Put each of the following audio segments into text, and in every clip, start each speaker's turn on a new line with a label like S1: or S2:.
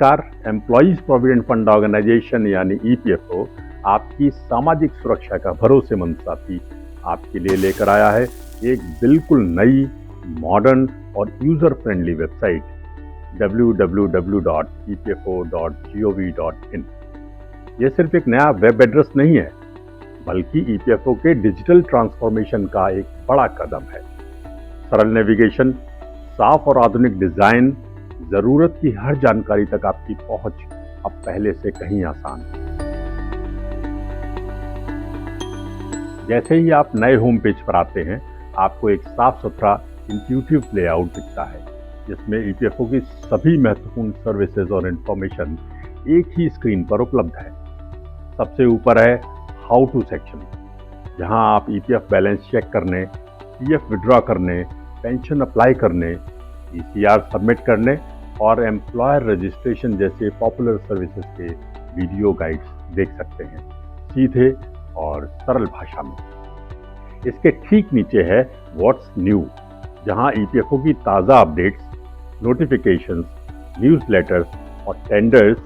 S1: नमस्कार। Employees provident fund organisation यानी EPFO आपकी सामाजिक सुरक्षा का भरोसेमंद साथी आपके लिए लेकर आया है एक बिल्कुल नई, मॉडर्न और यूजर फ्रेंडली वेबसाइट www.epfo.gov.in। यह सिर्फ एक नया वेब एड्रेस नहीं है, बल्कि ईपीएफओ के डिजिटल ट्रांसफॉर्मेशन का एक बड़ा कदम है। सरल नेविगेशन, साफ और आधुनिक डिजाइन, जरूरत की हर जानकारी तक आपकी पहुंच अब पहले से कहीं आसान है। जैसे ही आप नए होम पेज पर आते हैं, आपको एक साफ सुथरा इंट्यूटिव लेआउट दिखता है, जिसमें ईपीएफओ की सभी महत्वपूर्ण सर्विसेज और इंफॉर्मेशन एक ही स्क्रीन पर उपलब्ध है। सबसे ऊपर है हाउ टू सेक्शन, जहां आप ईपीएफ बैलेंस चेक करने, पीएफ विड्रॉ करने, पेंशन अप्लाई करने, ईसीआर सबमिट करने और एम्प्लॉयर रजिस्ट्रेशन जैसे पॉपुलर सर्विसेज के वीडियो गाइड्स देख सकते हैं, सीधे और सरल भाषा में। इसके ठीक नीचे है व्हाट्स न्यू, जहां ईपीएफओ की ताज़ा अपडेट्स, नोटिफिकेशंस, न्यूज़लेटर्स और टेंडर्स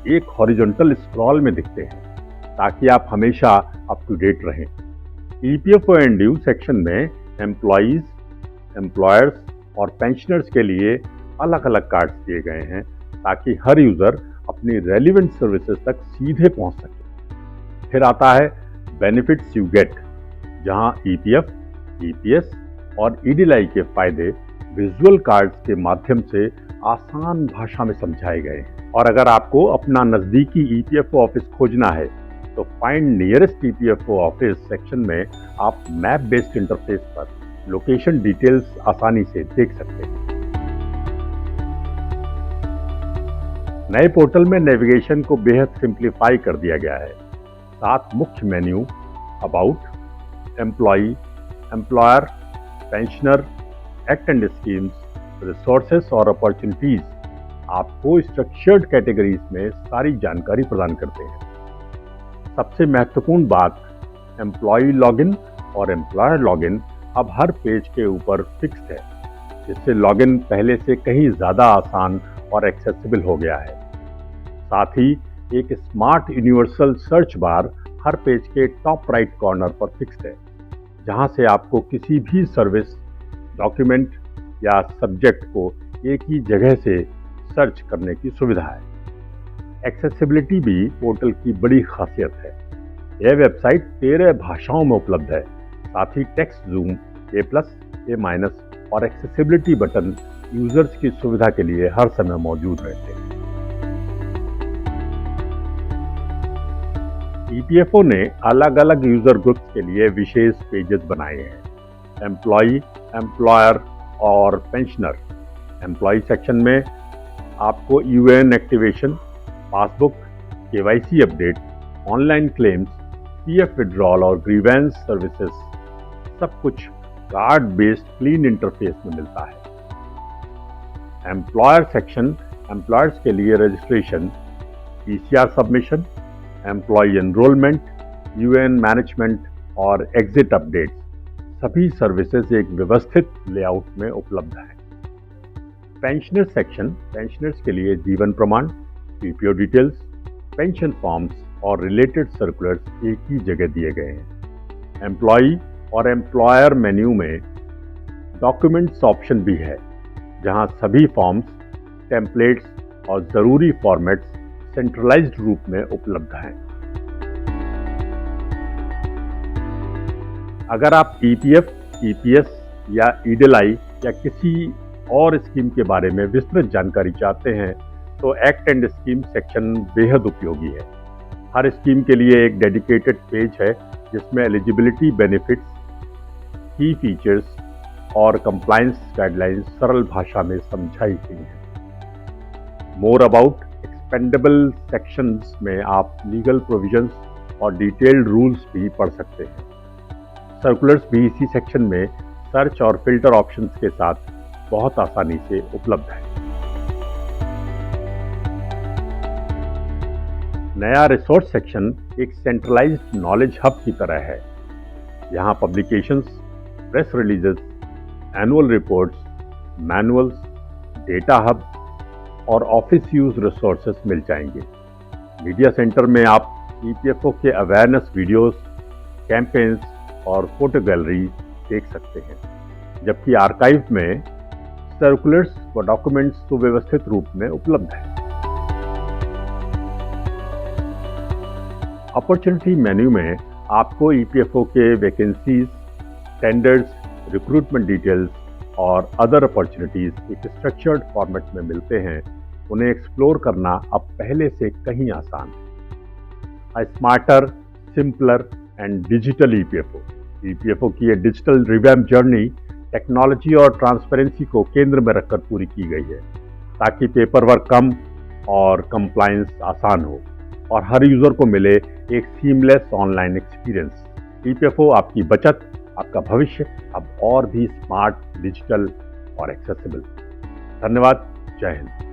S1: एक हॉरिजॉन्टल स्क्रॉल में दिखते हैं, ताकि आप हमेशा अप टू डेट रहें। ईपीएफओ एंड ड्यू सेक्शन में एम्प्लॉइज, एम्प्लॉयर्स और पेंशनर्स के लिए अलग अलग कार्ड्स दिए गए हैं, ताकि हर यूजर अपनी रेलिवेंट सर्विसेज तक सीधे पहुंच सके। फिर आता है बेनिफिट्स यू गेट, जहां ईपीएफ, ईपीएस और ईडीएलआई के फायदे विजुअल कार्ड्स के माध्यम से आसान भाषा में समझाए गए हैं। और अगर आपको अपना नजदीकी ईपीएफओ ऑफिस खोजना है, तो find nearest EPFO office section में आप मैप बेस्ड इंटरफेस पर लोकेशन डिटेल्स आसानी से देख सकते हैं। नए पोर्टल में नेविगेशन को बेहद सिंप्लीफाई कर दिया गया है। 7 मुख्य menu about, employee, employer, pensioner, act and schemes, resources और अपॉर्चुनिटीज आपको स्ट्रक्चर्ड कैटेगरीज में सारी जानकारी प्रदान करते हैं। सबसे महत्वपूर्ण बात, एम्प्लॉई लॉगिन और एम्प्लॉयर लॉगिन अब हर पेज के ऊपर फिक्स्ड है, जिससे लॉगिन पहले से कहीं ज्यादा आसान और एक्सेसिबल हो गया है। साथ ही एक स्मार्ट यूनिवर्सल सर्च बार हर पेज के टॉप राइट कॉर्नर पर फिक्स्ड है, जहां से आपको किसी भी सर्विस, डॉक्यूमेंट या सब्जेक्ट को एक ही जगह से सर्च करने की सुविधा है। एक्सेसिबिलिटी भी पोर्टल की बड़ी खासियत है। यह वेबसाइट 13 भाषाओं में उपलब्ध है। साथ ही टेक्स्ट जूम, A+, A- और एक्सेसिबिलिटी बटन यूजर्स की सुविधा के लिए हर समय मौजूद रहते हैं। ईपीएफओ ने अलग अलग यूजर ग्रुप्स के लिए विशेष पेजेस बनाए हैं। एम्प्लॉई, एम्प्लॉयर और पेंशनर। एम्प्लॉई सेक्शन में आपको UAN activation, passbook, KYC update, online claims, PF withdrawal और ग्रीवेंस सर्विसेज सब कुछ कार्ड बेस्ड क्लीन इंटरफेस में मिलता है। एम्प्लॉयर सेक्शन एम्प्लॉयर्स के लिए registration, ECR submission, employ enrolment, UAN management और एग्जिट अपडेट्स सभी सर्विसेज एक व्यवस्थित लेआउट में उपलब्ध हैं। पेंशनर सेक्शन पेंशनर्स के लिए जीवन प्रमाण, पीपीओ डिटेल्स, पेंशन फॉर्म्स और रिलेटेड सर्कुलर्स एक ही जगह दिए गए हैं। एम्प्लॉई और एम्प्लॉयर मेन्यू में डॉक्यूमेंट्स ऑप्शन भी है, जहां सभी फॉर्म्स, टेम्पलेट्स और जरूरी फॉर्मेट्स सेंट्रलाइज्ड रूप में उपलब्ध हैं। अगर आप ईपीएफ, ईपीएस या ईडीएलआई या किसी और स्कीम के बारे में विस्तृत जानकारी चाहते हैं, तो एक्ट एंड स्कीम सेक्शन बेहद उपयोगी है। हर स्कीम के लिए एक डेडिकेटेड पेज है, जिसमें एलिजिबिलिटी, बेनिफिट्स, की फीचर्स और कंप्लायंस गाइडलाइंस सरल भाषा में समझाई गई हैं। मोर अबाउट एक्सपेंडेबल सेक्शंस में आप लीगल प्रोविजंस और डिटेल्ड रूल्स भी पढ़ सकते हैं। सर्कुलर्स भी इसी सेक्शन में सर्च और फिल्टर ऑप्शंस के साथ बहुत आसानी से उपलब्ध है। नया रिसोर्स सेक्शन एक सेंट्रलाइज्ड नॉलेज हब की तरह है। यहाँ publications, press releases, annual reports, manuals, data hub और ऑफिस यूज रिसोर्सेस मिल जाएंगे। मीडिया सेंटर में आप ईपीएफओ के अवेयरनेस वीडियोस, कैंपेन्स और फोटो गैलरी देख सकते हैं, जबकि आर्काइव में सर्कुलर्स व डॉक्यूमेंट्स सुव्यवस्थित रूप में उपलब्ध हैं। अपॉर्चुनिटी मेन्यू में आपको ईपीएफओ के वैकेंसीज, टेंडर्स, रिक्रूटमेंट डिटेल्स और अदर अपॉर्चुनिटीज एक स्ट्रक्चर्ड फॉर्मेट में मिलते हैं। उन्हें एक्सप्लोर करना अब पहले से कहीं आसान है। A smarter, simpler and digital EPFO. EPFO की ये डिजिटल रिवैम्प जर्नी टेक्नोलॉजी और ट्रांसपेरेंसी को केंद्र में रखकर पूरी की गई है, ताकि पेपर वर्क कम और कंप्लायंस आसान हो और हर यूजर को मिले एक सीमलेस ऑनलाइन एक्सपीरियंस। ईपीएफओ आपकी बचत, आपका भविष्य अब और भी स्मार्ट, डिजिटल और एक्सेसिबल। धन्यवाद। जय हिंद।